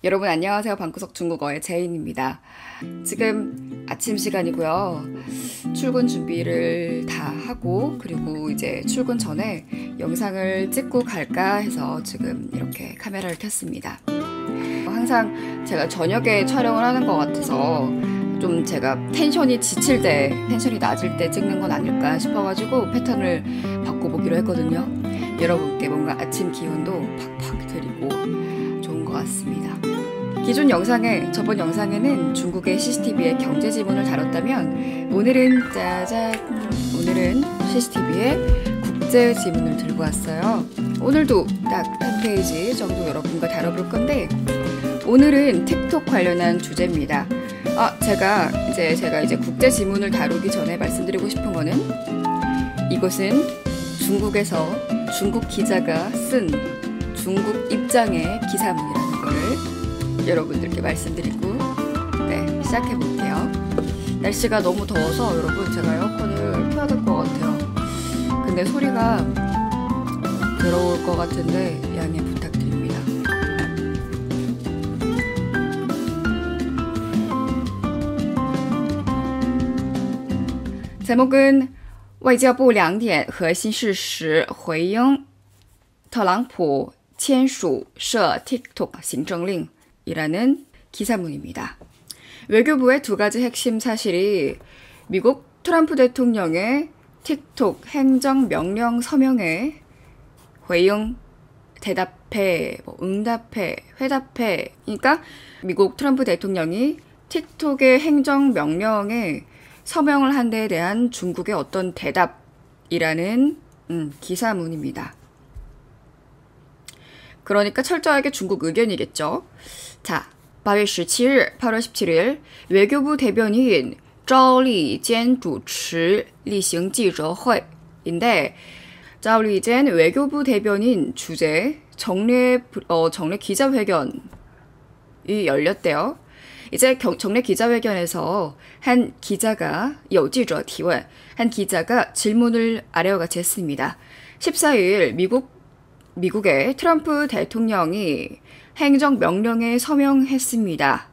여러분 안녕하세요. 방구석 중국어의 제인입니다. 지금 아침 시간이고요. 출근 준비를 다 하고 그리고 이제 출근 전에 영상을 찍고 갈까 해서 지금 이렇게 카메라를 켰습니다. 항상 제가 저녁에 촬영을 하는 것 같아서 좀 제가 텐션이 지칠 때, 텐션이 낮을 때 찍는 건 아닐까 싶어가지고 패턴을 바꿔보기로 했거든요. 여러분께 뭔가 아침 기운도 팍팍 드리고 좋은 것 같습니다. 기존 영상에, 저번 영상에는 중국의 CCTV의 경제 지문을 다뤘다면 오늘은 짜잔! 오늘은 CCTV의 국제 지문을 들고 왔어요. 오늘도 딱 한 페이지 정도 여러분과 다뤄볼 건데 오늘은 틱톡 관련한 주제입니다. 제가 이제 국제 지문을 다루기 전에 말씀드리고 싶은 거는 이것은 중국에서 중국 기자가 쓴 중국 입장의 기사문이라는 거를 여러분들께 말씀드리고 시작해볼게요. 날씨가 너무 더워서 여러분 제가 에어컨을 켜야 될 것 같아요. 근데 소리가 더러울 것 같은데 양해 부탁드립니다. 제목은 外交部2点核心事实回应特朗普签署涉 틱톡行政令이라는 기사문입니다. 외교부의 두 가지 핵심 사실이 미국 트럼프 대통령의 틱톡 행정명령 서명에 회응, 대답해, 응답해, 회답해. 그러니까 미국 트럼프 대통령이 틱톡의 행정명령에 서명을 한 데에 대한 중국의 어떤 대답이라는 기사문입니다. 그러니까 철저하게 중국 의견이겠죠. 자, 8월 17일, 8월 17일 외교부 대변인 赵立坚主持例行记者会인데 赵立坚외교부 대변인 주재 정례 기자회견이 열렸대요. 이제 정례 기자회견에서 한 기자가 有记者提问, 한 기자가 질문을 아래와 같이 했습니다. 14일 미국의 트럼프 대통령이 행정명령에 서명했습니다.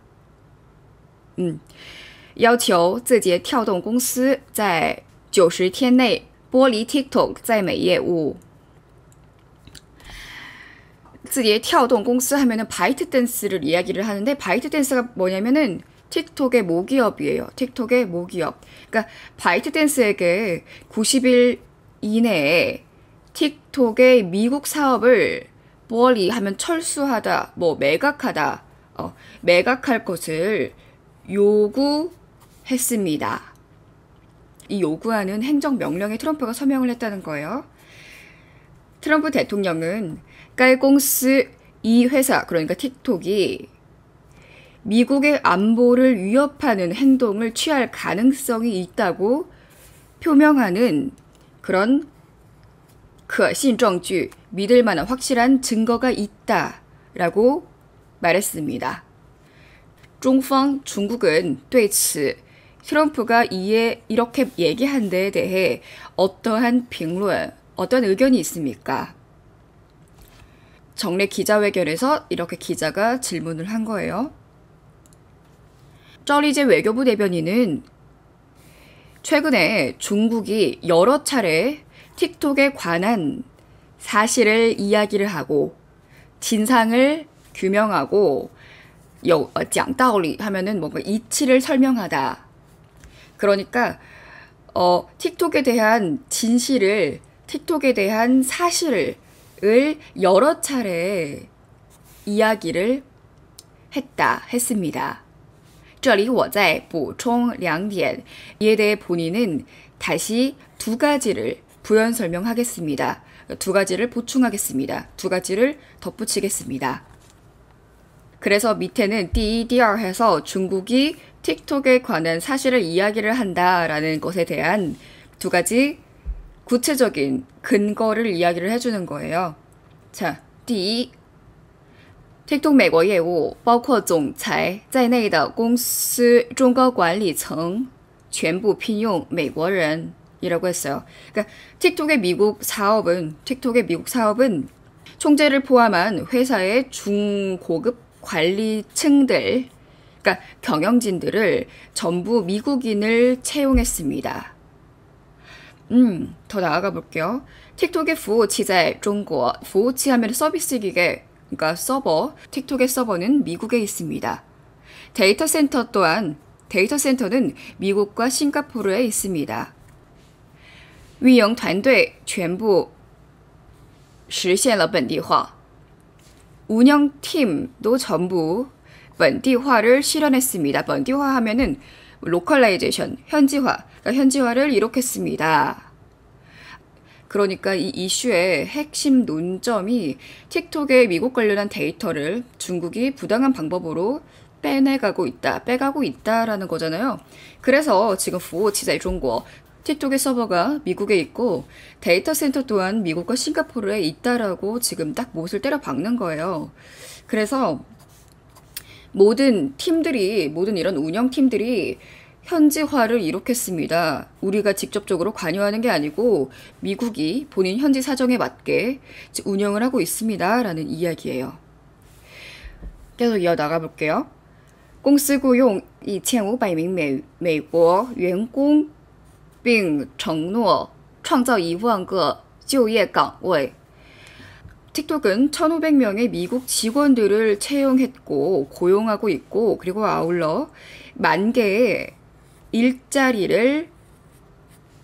要求字节跳动公司在90天内剥离 틱톡 在美业务. 字节跳动公司하면은 바이트댄스를 이야기를 하는데 바이트댄스가 뭐냐면은 틱톡의 모기업이에요. 틱톡의 모기업. 그러니까 바이트댄스에게 90일 이내에 틱톡의 미국 사업을剥离하면 철수하다, 매각하다, 매각할 것을 요구했습니다. 이 요구하는 행정명령에 트럼프가 서명을 했다는 거예요. 트럼프 대통령은 该公司 이 회사, 그러니까 틱톡이 미국의 안보를 위협하는 행동을 취할 가능성이 있다고 표명하는 그런 可信证据, 믿을 만한 확실한 증거가 있다라고 말했습니다. 중국은 对此 트럼프가 이렇게 얘기한 데에 대해 어떠한评论, 어떤 의견이 있습니까? 정례 기자회견에서 이렇게 기자가 질문을 한 거예요. 赵立坚 외교부 대변인은 최근에 중국이 여러 차례 틱톡에 관한 사실을 이야기를 하고 진상을 규명하고 讲道理 하면은 뭔가 이치를 설명하다. 그러니까 틱톡에 대한 진실을, 틱톡에 대한 사실을 여러 차례 이야기를 했습니다. 这里我再补充2点. 이에 대해 본인은 다시 두 가지를 부연 설명하겠습니다. 두 가지를 보충하겠습니다. 두 가지를 덧붙이겠습니다. 그래서 밑에는 第一,第二 해서 중국이 틱톡에 관한 사실을 이야기를 한다라는 것에 대한 두 가지 구체적인 근거를 이야기를 해주는 거예요. 자, 第一 틱톡 美国业务包括总裁在内的公司中高管理层全部聘用美国人이라고 했어요. 그러니까 틱톡의 미국 사업은 총재를 포함한 회사의 중고급 관리층들, 그러니까 경영진들을 전부 미국인을 채용했습니다. 더 나아가 볼게요. 틱톡의 服务器在中国. 服务器 하면 서비스 기계, 그러니까 서버, 틱톡의 서버는 미국에 있습니다. 데이터 센터 또한, 데이터 센터는 미국과 싱가포르에 있습니다. 运营团队全部实现了本地化. 운영팀도 전부 本地化를 실현했습니다. 本地化 하면은 로컬라이제이션, 현지화, 그러니까 현지화를 이룩했습니다. 그러니까 이 이슈의 핵심 논점이 틱톡의 미국 관련한 데이터를 중국이 부당한 방법으로 빼가고 있다라는 거잖아요. 그래서 지금 服务器在中国, 틱톡의 서버가 미국에 있고 데이터 센터 또한 미국과 싱가포르에 있다라고 지금 딱 못을 때려 박는 거예요. 그래서 모든 이런 운영팀들이 현지화를 이룩했습니다. 우리가 직접적으로 관여하는 게 아니고 미국이 본인 현지 사정에 맞게 운영을 하고 있습니다. 라는 이야기예요. 계속 이어나가 볼게요. 公司雇佣2500名美国员工并承诺创造1万个就业岗位. 틱톡은 1,500명의 미국 직원들을 채용했고 고용하고 있고 그리고 아울러 10,000개의 일자리를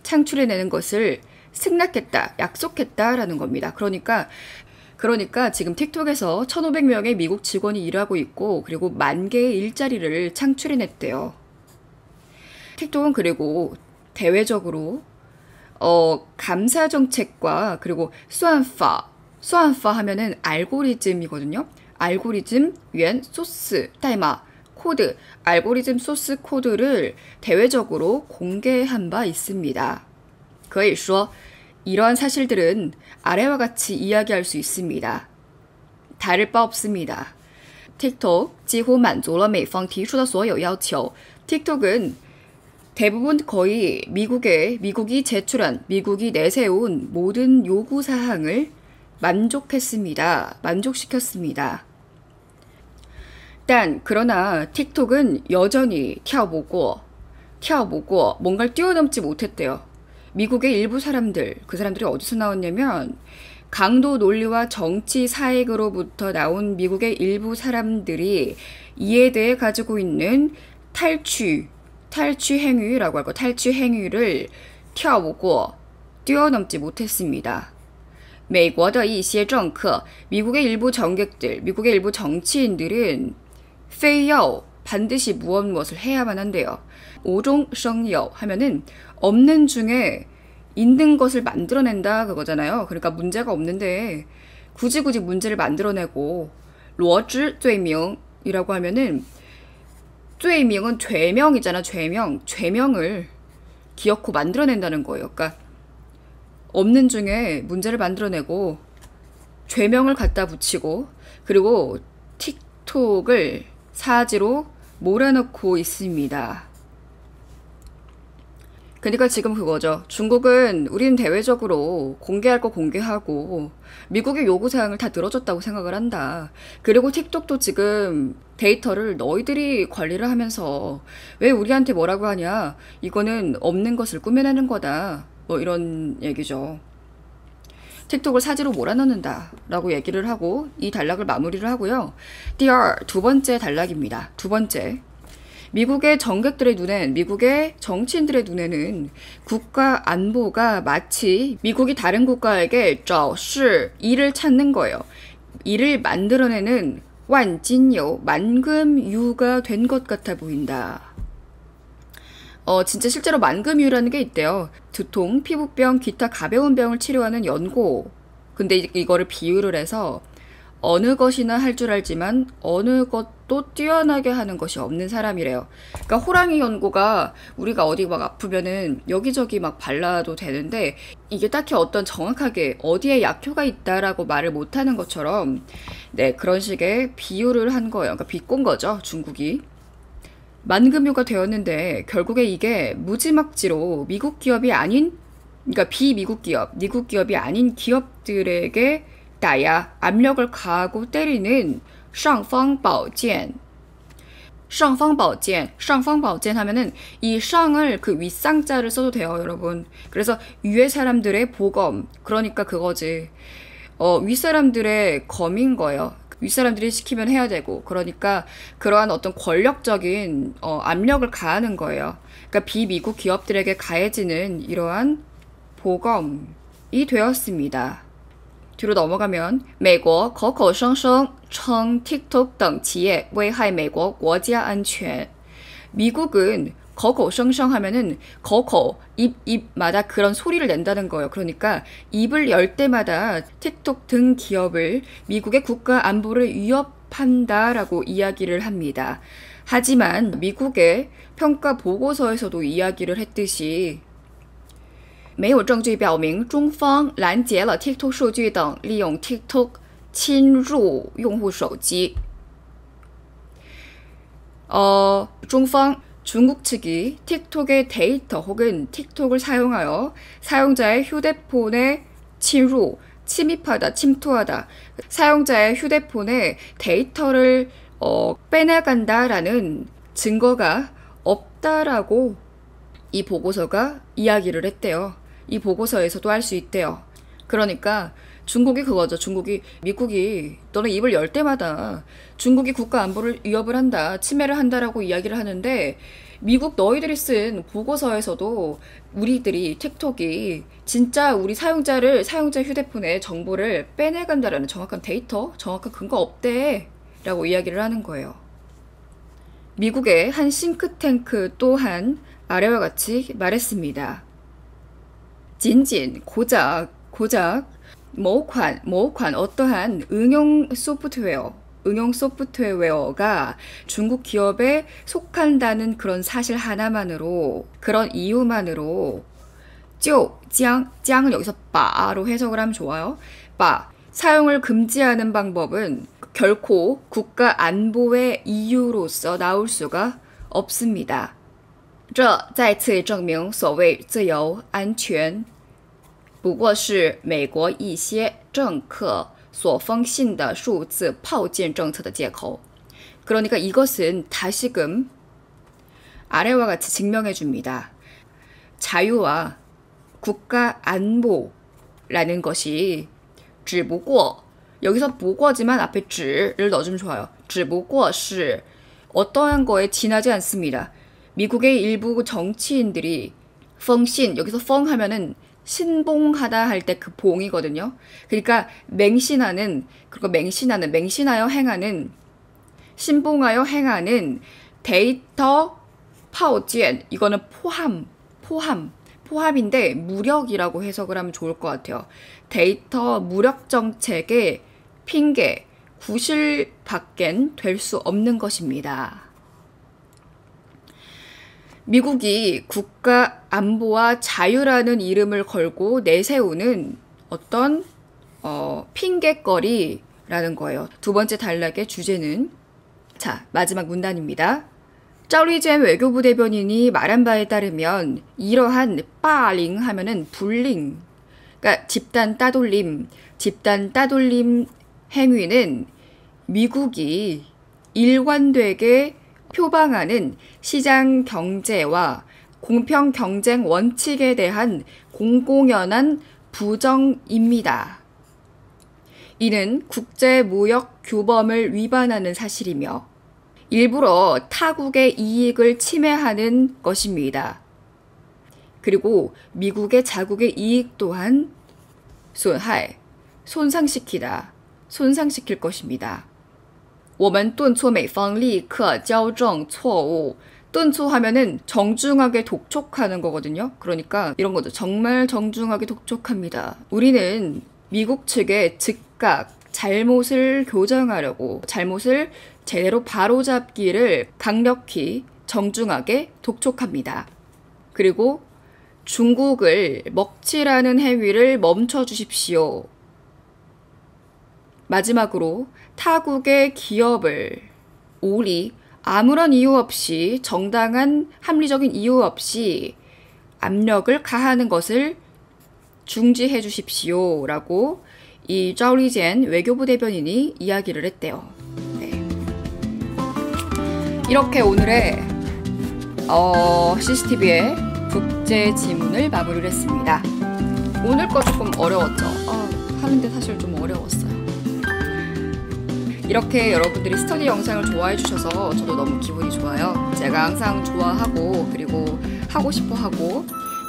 창출해내는 것을 승낙했다, 약속했다라는 겁니다. 그러니까 지금 틱톡에서 1,500명의 미국 직원이 일하고 있고 그리고 10,000개의 일자리를 창출해냈대요. 틱톡은 그리고 대외적으로 감사 정책과 그리고 수안파 하면은 알고리즘이거든요. 알고리즘, 연, 소스, 타이마, 코드, 알고리즘 소스 코드를 대외적으로 공개한 바 있습니다. 可以说 이러한 사실들은 아래와 같이 이야기할 수 있습니다. 다를 바 없습니다. 틱톡 几乎满足了美方提出的所有要求. 틱톡은 대부분 거의 미국이 내세운 모든 요구사항을 만족시켰습니다. 그러나 틱톡은 여전히 跳不过 뭔가를 뛰어넘지 못했대요. 미국의 일부 사람들, 그 사람들이 어디서 나왔냐면 강도 논리와 정치 사익으로부터 나온 미국의 일부 사람들이 이에 대해 가지고 있는 탈취 행위라고 할거 탈취 행위를 跳不过 뛰어넘지 못했습니다. 美国的一些政客, 미국의 일부 정객들, 미국의 일부 정치인들은 非要 반드시 무엇을 해야만 한대요. 无中生有 하면은 없는 중에 있는 것을 만들어낸다 그거잖아요. 그러니까 문제가 없는데 굳이 문제를 만들어내고 罗织罪名 이라고 하면은 罪名은 죄명이잖아. 죄명을 기어코 만들어낸다는 거예요. 그러니까 없는 중에 문제를 만들어내고 죄명을 갖다 붙이고 그리고 틱톡을 사지로 몰아넣고 있습니다. 그러니까 지금 그거죠. 중국은 우리는 대외적으로 공개할 거 공개하고 미국의 요구사항을 다 들어줬다고 생각을 한다. 그리고 틱톡도 지금 데이터를 너희들이 관리를 하면서 왜 우리한테 뭐라고 하냐. 이거는 없는 것을 꾸며내는 거다. 뭐 이런 얘기죠. 틱톡을 사지로 몰아넣는다 라고 얘기를 하고 이 단락을 마무리를 하고요. 두 번째 단락입니다. 두 번째. 미국의 정객들의 눈엔, 미국의 정치인들의 눈에는 국가 안보가 마치 미국이 다른 국가에게 找事, 일을 찾는 거예요. 일을 만들어내는 万金油, 만금유가 된 것 같아 보인다. 진짜 실제로 만금유라는 게 있대요. 두통, 피부병, 기타 가벼운 병을 치료하는 연고. 근데 이거를 비유를 해서 어느 것이나 할 줄 알지만 어느 것도 뛰어나게 하는 것이 없는 사람이래요. 그러니까 호랑이 연고가 우리가 어디 막 아프면은 여기저기 막 발라도 되는데 이게 딱히 어떤 정확하게 어디에 약효가 있다라고 말을 못하는 것처럼 네, 그런 식의 비유를 한 거예요. 그러니까 비꼰 거죠, 중국이. 만금유가 되었는데 결국에 이게 무지막지로 미국 기업이 아닌, 그러니까 비미국 기업, 미국 기업이 아닌 기업들에게 나야 압력을 가하고 때리는 上方宝剑. 上方宝剑, 上方宝剑 하면은 이 쌍을 그 윗상자를 써도 돼요, 여러분. 그래서 위에 사람들의 보검, 그러니까 그거지. 윗사람들의 검인 거예요. 윗사람들이 시키면 해야 되고, 그러니까 그러한 어떤 권력적인 압력을 가하는 거예요. 그러니까 비미국 기업들에게 가해지는 이러한 보검이 되었습니다. 뒤로 넘어가면 美国口口声声称 TikTok 等企业危害美国国家安全. 미국은 口口声声 하면은 口口, 입마다 그런 소리를 낸다는 거예요. 그러니까 입을 열 때마다 틱톡 등 기업을 미국의 국가 안보를 위협한다라고 이야기를 합니다. 하지만 미국의 평가 보고서에서도 이야기를 했듯이 没有证据表明中方拦截了 TikTok 数据等利用 TikTok 侵入用户手机. 중方중국 측이 틱톡의 데이터 혹은 틱톡을 사용하여 사용자의 휴대폰에 침입하다, 침투하다, 사용자의 휴대폰에 데이터를 빼나간다라는 증거가 없다라고 이 보고서가 이야기를 했대요. 이 보고서에서도 할 수 있대요. 그러니까 중국이 그거죠. 미국이 너는 입을 열 때마다 중국이 국가 안보를 위협을 한다, 침해를 한다라고 이야기를 하는데 미국 너희들이 쓴 보고서에서도 우리들이 틱톡이 진짜 우리 사용자 휴대폰에 정보를 빼내간다라는 정확한 데이터, 정확한 근거 없대 라고 이야기를 하는 거예요. 미국의 한 싱크탱크 또한 아래와 같이 말했습니다. 진진, 고작,某款 어떠한 응용 소프트웨어가 중국 기업에 속한다는 그런 사실 하나만으로, 그런 이유만으로 将은 여기서 바로 해석을 하면 좋아요. 사용을 금지하는 방법은 결코 국가 안보의 이유로서 나올 수가 없습니다. 这再次证明所谓自由安全不过是美国一些政客所封信的数字炮舰政策的借口. 그러니까 이것은 다시금 아래와 같이 증명해 줍니다. 자유와 국가 안보라는 것이 只不过 여기서 不过지만 앞에 只를 넣어주면 좋아요. 只不过是 어떠한 거에 지나지 않습니다. 미국의 일부 정치인들이 封信, 여기서 封 하면은 신봉하다 할 때 그 봉이거든요. 그러니까 맹신하여 행하는, 신봉하여 행하는 데이터 파오지엔, 이거는 포함인데 무력이라고 해석을 하면 좋을 것 같아요. 데이터 무력 정책의 핑계, 구실밖엔 될 수 없는 것입니다. 미국이 국가 안보와 자유라는 이름을 걸고 내세우는 어떤 핑계거리라는 거예요. 두 번째 단락의 주제는, 자, 마지막 문단입니다. 짜오리젠 외교부 대변인이 말한 바에 따르면 이러한 빠링 하면은 불링, 그러니까 집단 따돌림 행위는 미국이 일관되게 표방하는 시장 경제와 공평 경쟁 원칙에 대한 공공연한 부정입니다. 이는 국제무역 규범을 위반하는 사실이며 일부러 타국의 이익을 침해하는 것입니다. 그리고 미국의 자국의 이익 또한 손상시킬 것입니다. 我们敦促美方立刻矫正错误. 敦促 하면은 정중하게 독촉하는 거거든요. 그러니까 이런 거죠. 정말 정중하게 독촉합니다. 우리는 미국 측의 즉각 잘못을 교정하려고, 잘못을 제대로 바로잡기를 강력히 정중하게 독촉합니다. 그리고 중국을 먹칠하는 행위를 멈춰 주십시오. 마지막으로 타국의 기업을 아무런 이유 없이, 정당한 합리적인 이유 없이 압력을 가하는 것을 중지해 주십시오 라고 이 짜오리젠 외교부 대변인이 이야기를 했대요. 네. 이렇게 오늘의 CCTV의 국제 지문을 마무리를 했습니다. 오늘 거 조금 어려웠죠. 하는데 사실 좀 어려웠어요. 이렇게 여러분들이 스터디 영상을 좋아해 주셔서 저도 너무 기분이 좋아요. 제가 항상 좋아하고 그리고 하고 싶어 하고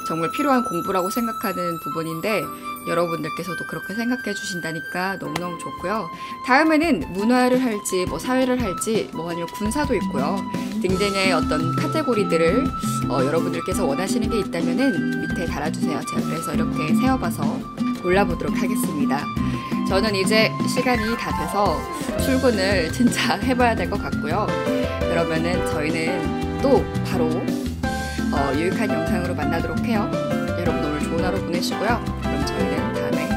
정말 필요한 공부라고 생각하는 부분인데 여러분들께서도 그렇게 생각해 주신다니까 너무너무 좋고요. 다음에는 문화를 할지 뭐 사회를 할지 뭐 아니면 군사도 있고요. 등등의 어떤 카테고리들을 여러분들께서 원하시는 게 있다면은 밑에 달아주세요. 제가 그래서 이렇게 세어봐서 골라보도록 하겠습니다. 저는 이제 시간이 다 돼서 출근을 진짜 해봐야 될 것 같고요. 그러면은 저희는 또 바로 유익한 영상으로 만나도록 해요. 여러분 오늘 좋은 하루 보내시고요. 그럼 저희는 다음에